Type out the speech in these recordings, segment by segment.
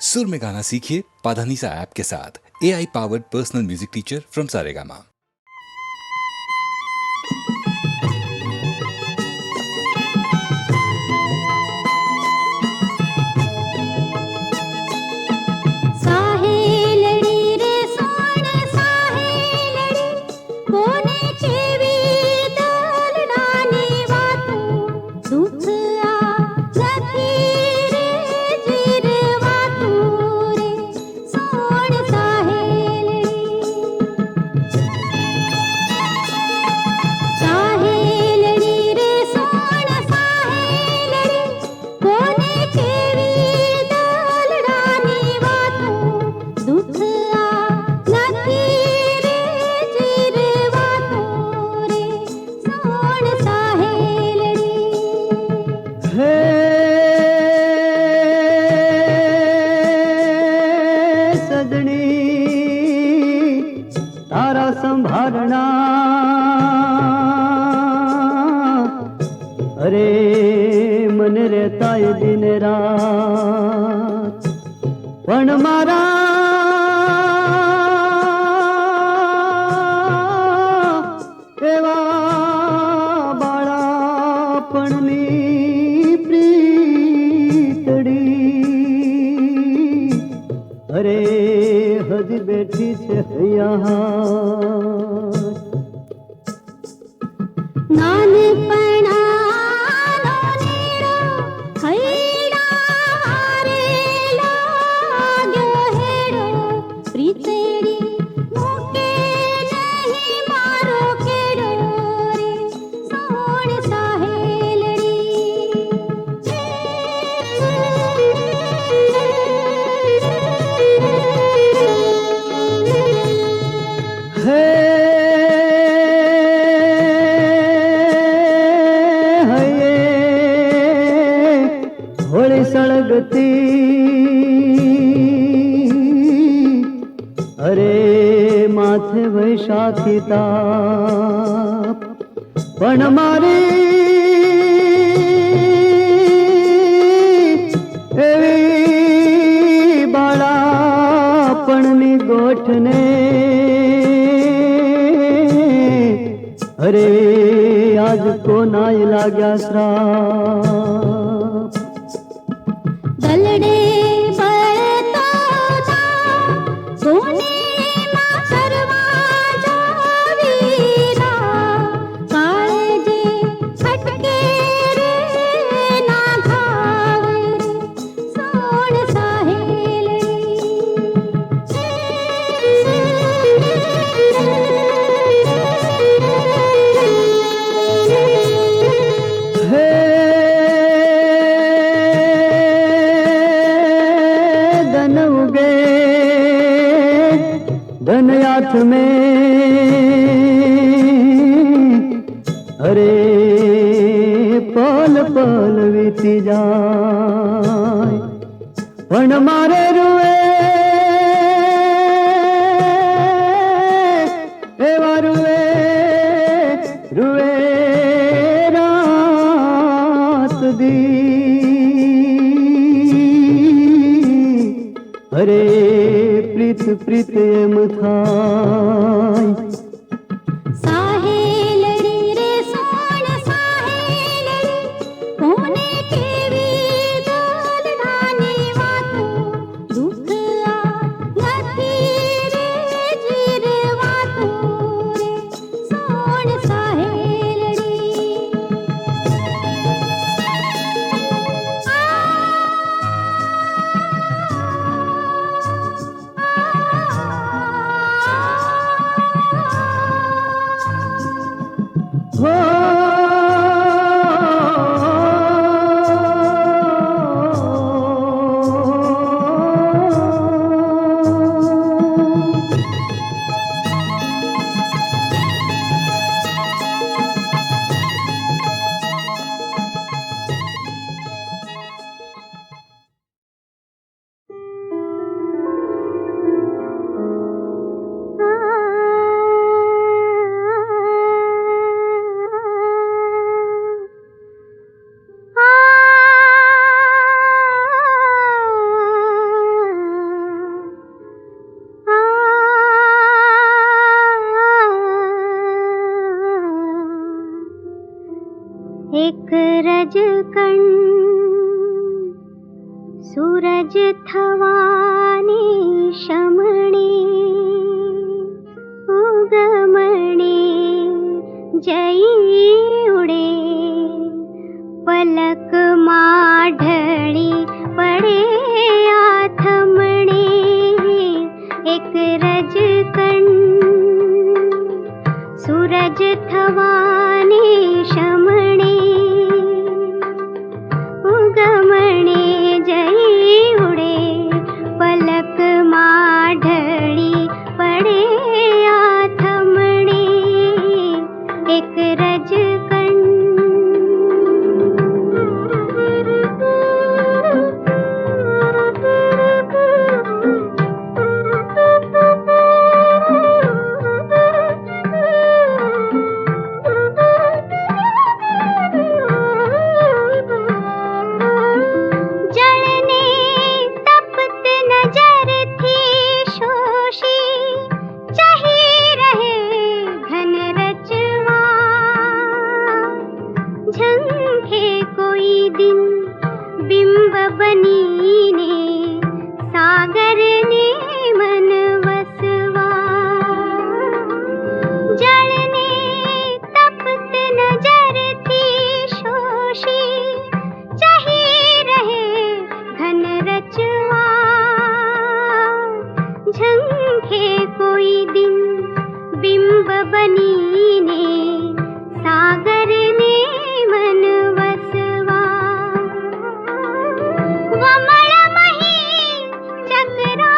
सुर में गाना सीखिए पाधानीसा ऐप के साथ। AI powered personal music teacher from Saregama. संभारना अरे मन रहता है दिन रात पण मारा एवा बाळापणनी प्रीतड़ी अरे हज बैठी छे यहाँ सड़गती अरे माथे वैशाखी ताप पण मारी एवी बाळापणनी गोठने अरे आज कोणाय लाग्या श्राप गलडे बळतो सोने मा करवा जावीरा काळजे फटके रे ना घावे सोण साहेलडी धन हाथ में अरे पल पल बीती जाए पण मारे रुए एवा रुए रुए रात दी अरे प्रीत प्रीत एम थाय साहेलडी रे सोण साहेलडी कोने केवी दलडानी वातो दुख आ नथी रे जीरवातो रे सोण साहेलडी सूरज थवाने शमणे उगमणे जई उडे पलक माढळी पडे आथमणे एक रजकण सूरज थवाने शमणे उगमणे जई उडे पलक माढळी पडे आथमणे एक रजकण बिंब बनीने सागर ने मन वसवा जळने तपत नजर थी शोषी चही रहे घन रचवा झंखे कोई दिन बिंब बनीने सागर ने मन वसवा वमळमही चक्रा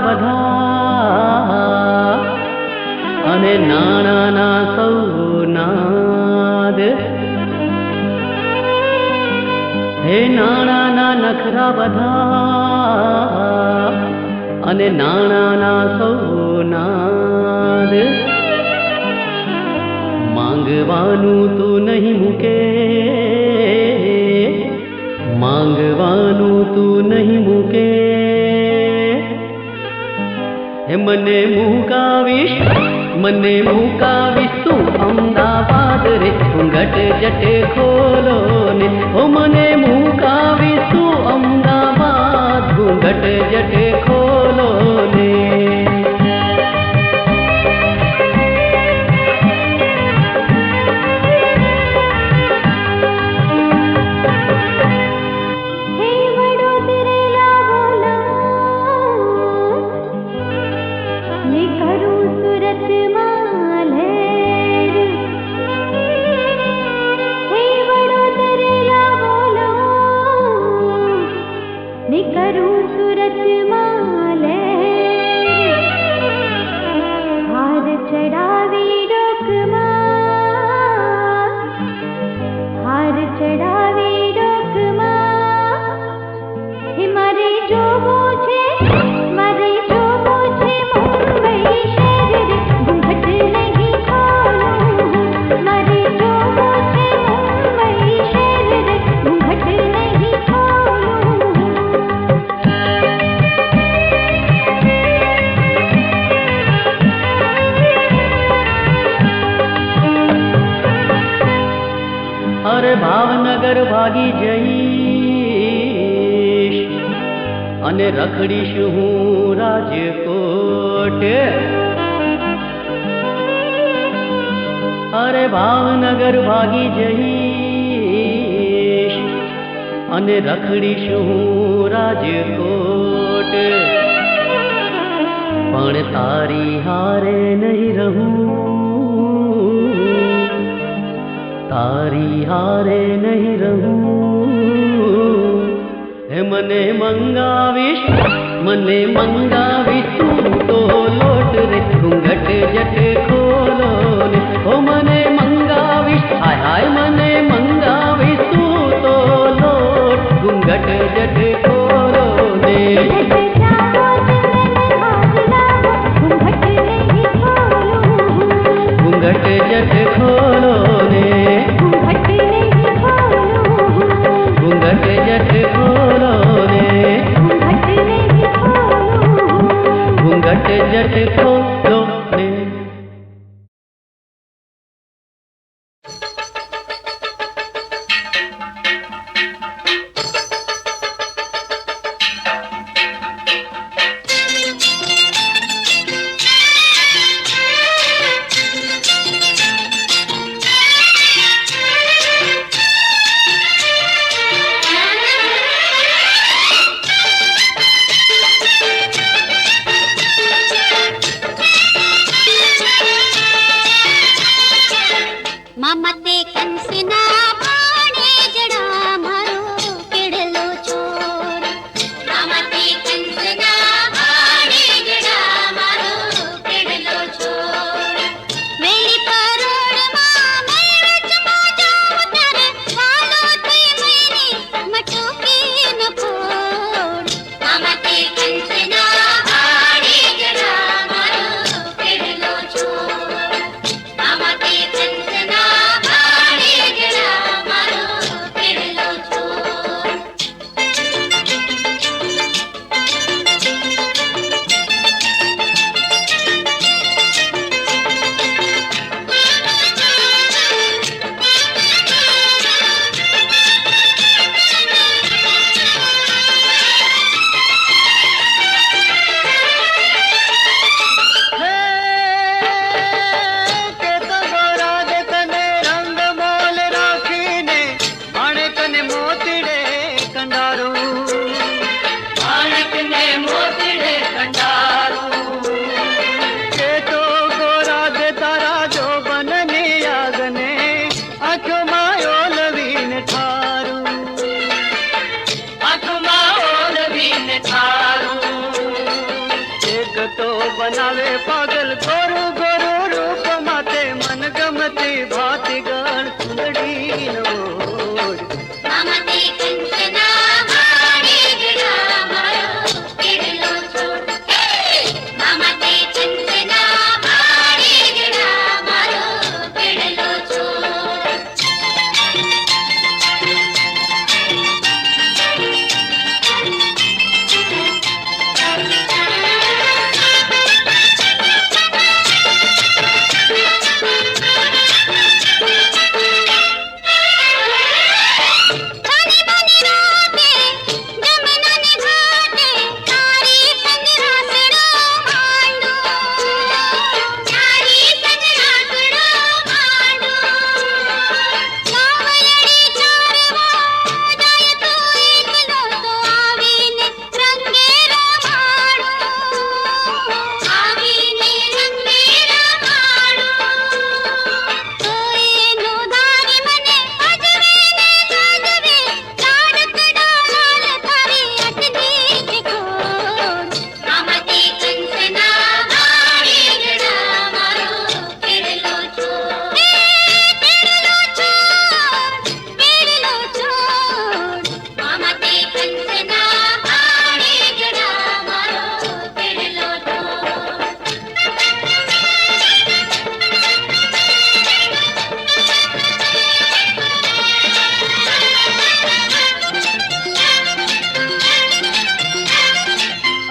બધા અને નાણાના સૌ નાદ. હે નાણાના નખરા બધા અને નાણાના સૌ નાદ. માંગવાનું તું નહીં મૂકે, માંગવાનું તું નહીં મૂકે. હે મને મૂકાવીશ, મને મૂકાવીશ તું અમદાવાદ રે. ઘૂંઘટ જટે ખોલો ને, ઓ મને મૂકાવીશ તું અમદાવાદ. ઘૂંઘટ જટે ખોલો ને. ભાવનગર ભાગી જઈશ અને રખડીશ હું રાજકોટ. અરે ભાવનગર ભાગી જઈશ અને રખડીશ હું રાજકોટ. પણ તારી હારે નહીં રહું, તારી હારે નહીં રહું. હે મને મંગાવીશ, મને મંગાવીશ તું તો લોટ રે. ઘૂંઘટ જટે ખોલો ને, ઓ મને મંગાવીશ, હાય હાય મને મંગાવીશ તું તો લોટ. ઘૂંઘટ જટે ખોલો ને. ઘૂંઘટ જટે ખોલો ને. ઘૂંઘટ જટ ખોલો ને. ઘૂંઘટ જટ ખોલો ને. बनावे पागल गोरु गोरु रूप माते मन गमती भाती गण सुंदड़ी नोर ममते कंचना मारे गड़ा मारो केड़लो छोड़ ममते कंचना मारे गड़ा मारो केड़लो छोड़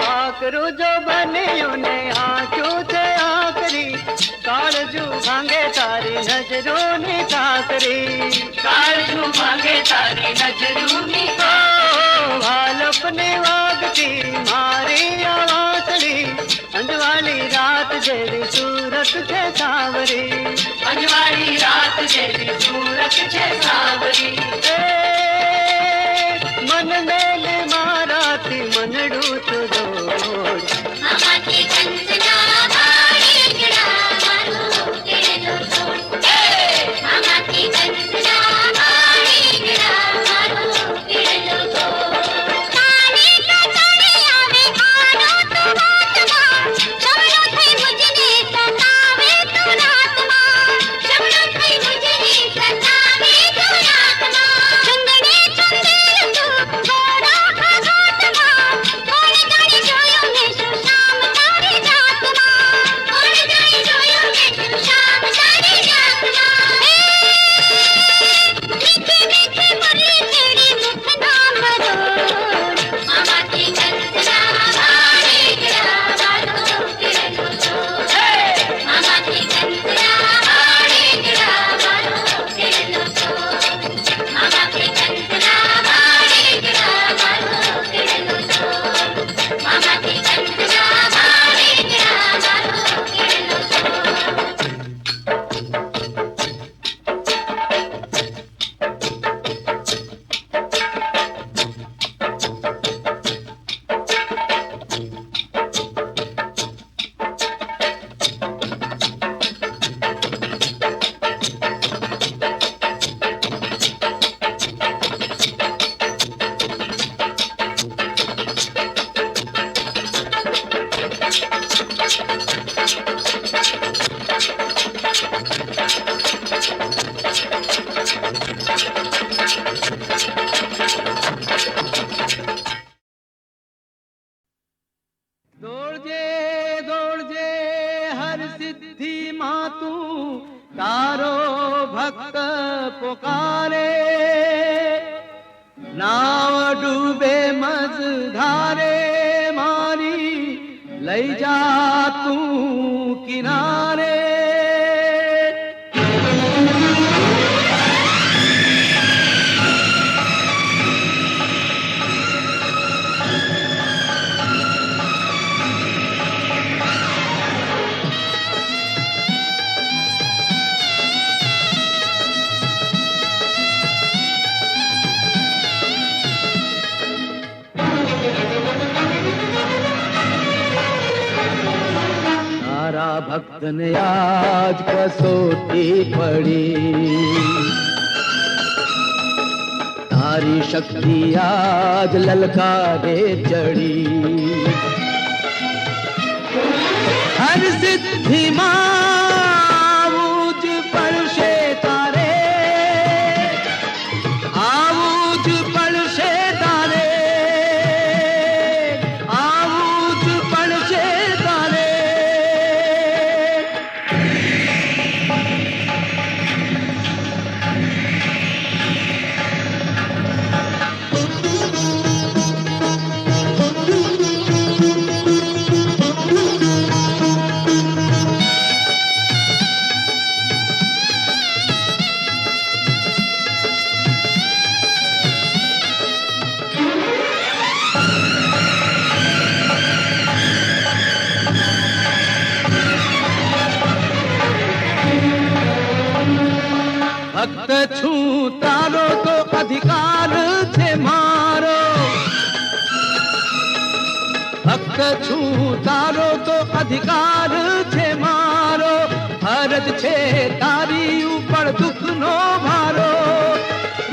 आकरू जो बनियों ने आंखों से आकरी कालजू भांगे तारी नजरों ने ताकरी कालजू भांगे तारी नजरों ने भाल अपने वागती मारी आवासड़ी अंजवाली रात जेरी सूरत छे सावरी अंजवाली रात जेरी सूरत छे सावरी मन मेल माराती मनडू तो दौड़ ममते कंचना मारे गड़ा मारो केड़लो छोड़ ममते कंचना मारे गड़ा मारो केड़लो छोड़ ताने का चढ़े आवे आनो तो बात शमलो थई मुझने सतावे तो रात शमलो थई मुझने सतावे तो रात चंदने चंदेल तू घोड़ा घाट थोड़ी घड़ी जोयो ने शाम तारी जात थोड़ी घड़ी जोयो ने शाम तारी जात मीठे मीठे मुरली तेरी मुख नाम रोड़ ममते कंचना मारे गड़ा मारो केड़लो छोड़ ममते कंचना मारे गड़ा मारो केड़लो छोड़ ममते कंचना मारे गड़ा मारो केड़लो छोड़ ममते कंचना मारे गड़ा मारो केड़लो छोड़ दौड़ जे हर सिद्धि मातू तारो भक्त पुकारे नाव डूबे मझधारे मारी लई जा तू किनारे सारा भक्त ने आज कसौटी पड़ी तारी शक्ति आज ललकारे चढ़ी है સિદ્ધિમાં આવું જ પડશે તારે, આવું જ પડશે તારે, આવું જ પડશે તારે. ભક્ત છું તારો તો અધિકાર છે મારો, ભક્ત છું તારો તો અધિકાર છે મારો, ફરજ છે તારી ઉપર દુઃખનો ભારો,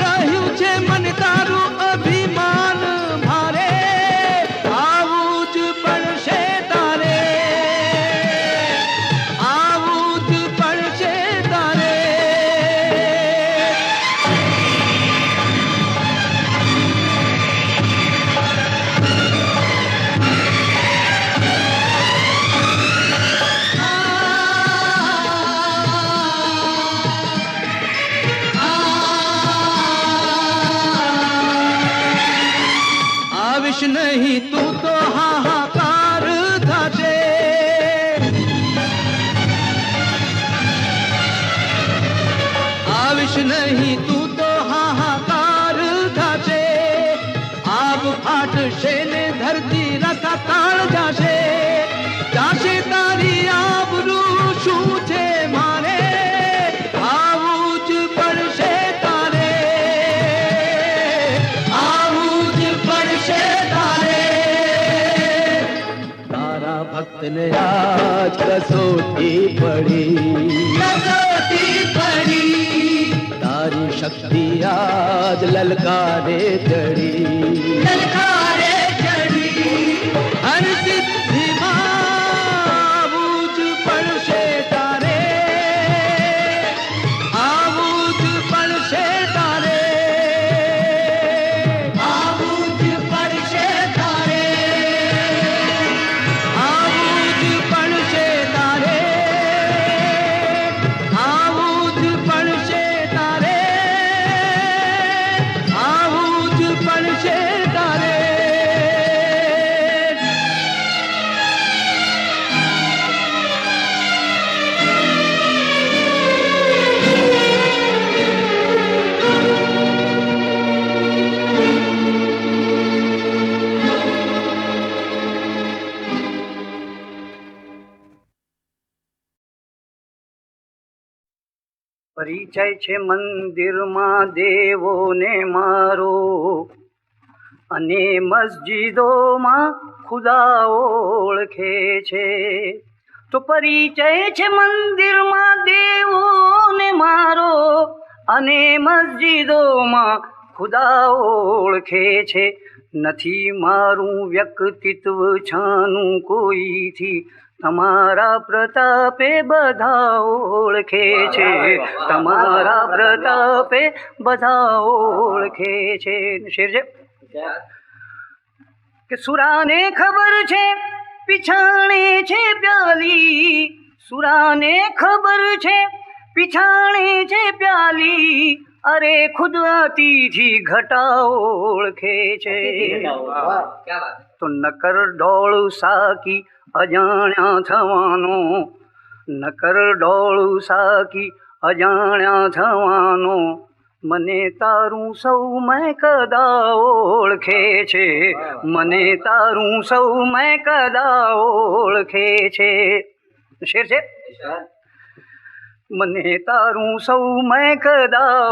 રહ્યું છે મને તારું અભિમાન ભારે, આવું જ પડશે તારે, આવું જ પડશે તારે. આવીશ નહીં તું તો હાહાકાર થશે, આવીશ નહીં તું તો હાહાકાર થશે, આબ ફાટશે ને ધરતી રસાતાળ જશે, જાશે તારી આબરૂ શું છે મારે, આવું જ પડશે તારે, આવું જ પડશે તારે. તારા ભક્તને આજ કસોટી પડી, કસોટી પડી, તારી શક્તિ આજ લલકારે ચડી, લલકારે ચડી. હર સિદ્ધિમાં આવું જ પડશે તારે, આવું જ પડશે તારે, આવું જ પડશે તારે, આવું જ પડશે તારે, આવું જ પડશે તારે, આવું જ પડશે તારે. પરિચય છે મંદિરમાં દેવોને મારો, અને મસ્જિદોમાં ખુદા ઓળખે છે. તો પરિચય છે મંદિરમાં દેવોને મારો, અને મસ્જિદોમાં ખુદા ઓળખે છે. નથી મારું વ્યક્તિત્વ છાનું કોઈથી, તમારા પ્રતાપે બધા ઓળખે છે, તમારા પ્રતાપે બધા ઓળખે છે. શેર છે કે સુરાને ખબર છે પીછાણે છે પ્યાલી, સુરાને ખબર છે પીછાણે છે પ્યાલી, અરે ખુદ અતિથી ઘટા ઓળખે છે. તો નકર ડોળ સાકી અજાણ્યા થવાનો, નકર ડોળ સાકી અજાણ્યા થવાનો, મને તારું સૌ મેં કદા ઓળખે છે, મને તારું સૌ મેં કદા ઓળખે છે. શેર છે મને તારું સૌ મેં કદા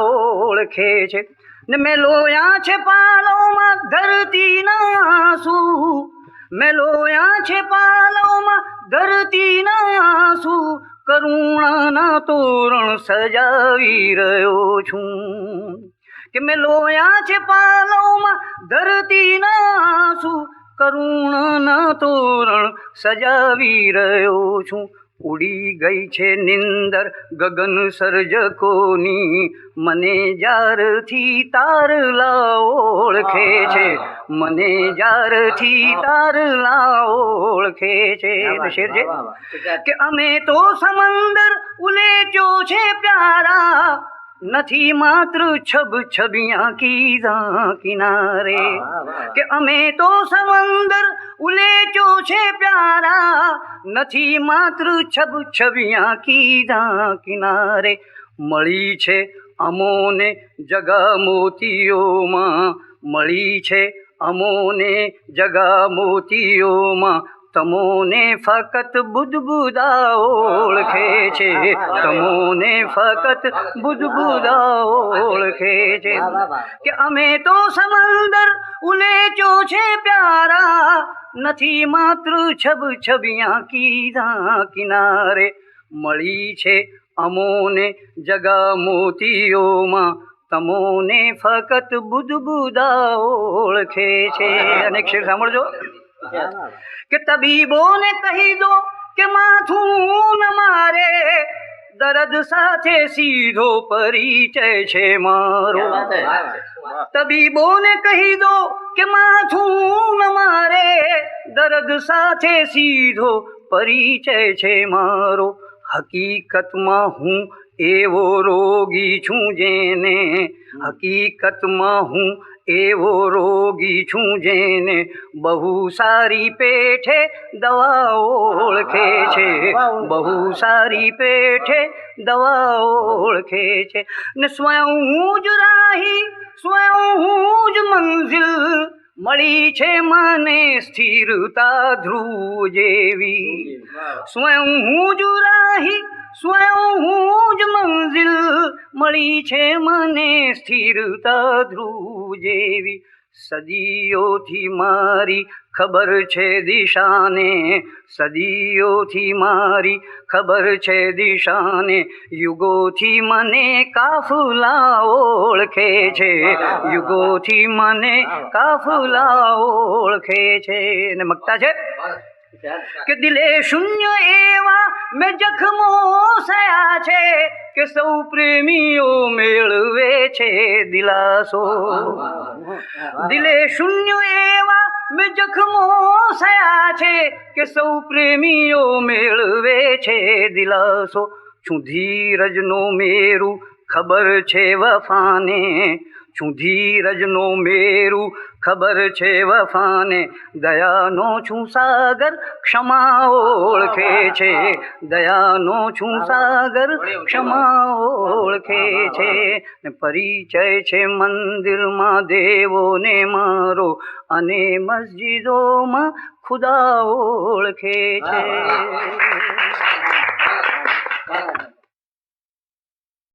ઓળખે છે. ને મેં લોયા છે પાલોમાં ધરતીના આંસુ, મેં લોયા છે પાલોમાં ધરતીના આંસુ, કરુણાના તોરણ સજાવી રહ્યો છું. કે મેં લોયા છે પાલોમાં ધરતીના આંસુ, કરુણના તોરણ સજાવી રહ્યો છું. ઉડી ગઈ છે નિંદર ગગન સર્જકોની, મને જ્યારથી તારલા ઓળખે છે, મને જ્યારથી તારલા ઓળખે છે. શેર છે કે અમે તો સમંદર ઉલેચ્યો છે પ્યારા, નથી માત્ર છબ છબિયા કીધા કિનારે. કે અમે તો સમંદર ઉલેચ્યો છે પ્યારા, નથી માત્ર છબ છબિયા કીધા કિનારે. મળી છે અમોને જગા મોતીઓમાં, મળી છે અમોને જગા મોતીઓમાં, તમોને ફકત બુદબુદા ઓળખે છે, તમોને ફકત બુદબુદા ઓળખે છે. કે અમે તો સમંદર ઉલેચ્યો છે પ્યારા, નથી માત્ર છબ છબિયા કીધા કિનારે. મળી છે અમોને જગા મોતીઓમાં, તમોને ફકત બુદબુદા ઓળખે છે. અનેક શેર સાંભળજો કે તબીબોને કહી દો કે માથું ન મારે, દર્દ સાથે સીધો પરિચય છે મારો. તબીબોને કહી દો કે માથું ન મારે, દર્દ સાથે સીધો પરિચય છે મારો. હકીકતમાં હું એવો રોગી છું જેને, હકીકતમાં હું એવો રોગી છું જેને બહુ સારી પેઠે દવા ઓળખે છે, બહુ સારી પેઠે દવા ઓળખે છે. ને સ્વયં હું જ રાહી, સ્વયં હું જ મંઝિલ, મળી છે મને સ્થિરતા ધ્રુવ જેવી. સ્વયં હું જ રાહી, સ્વયં હું જ મંઝિલ, મળી છે મને સ્થિરતા ધ્રુવ જેવી. સદીઓથી મારી ખબર છે દિશાને, સદીઓથી મારી ખબર છે દિશાને, યુગોથી મને કાફલા ઓળખે છે, યુગોથી મને કાફલા ઓળખે છે. ને મગતા છે કે દિલે શૂન્ય એવા મેં જખમો સયા છે, કે સૌ પ્રેમીઓ મેળવે છે દિલાસો. દિલે શૂન્ય એવા મેં જખમો સયા છે, કે સૌ પ્રેમીઓ મેળવે છે દિલાસો. છું ધીરજનો મેરુ ખબર છે વફાને, છું ધીરજનો મેરુ ખબર છે વફાને, દયાનો છું સાગર ક્ષમા ઓળખે છે, દયાનો છું સાગર ક્ષમા ઓળખે છે. ને પરિચય છે મંદિરમાં દેવોને મારો, અને મસ્જિદોમાં ખુદા ઓળખે છે.